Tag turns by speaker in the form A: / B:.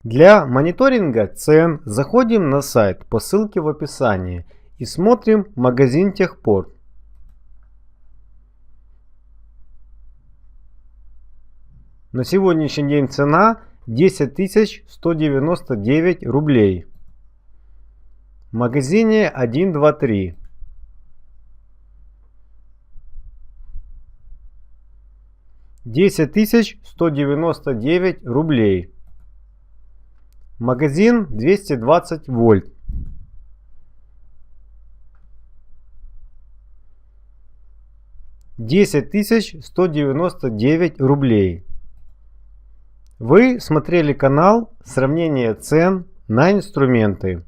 A: Для мониторинга цен заходим на сайт по ссылке в описании и смотрим магазин Техпорт. На сегодняшний день цена 10 199 рублей. В магазине 1, 2, 3. $10 199 рублей. Магазин 220 вольт. $10 199 рублей. Вы смотрели канал «Сравнение цен на инструменты».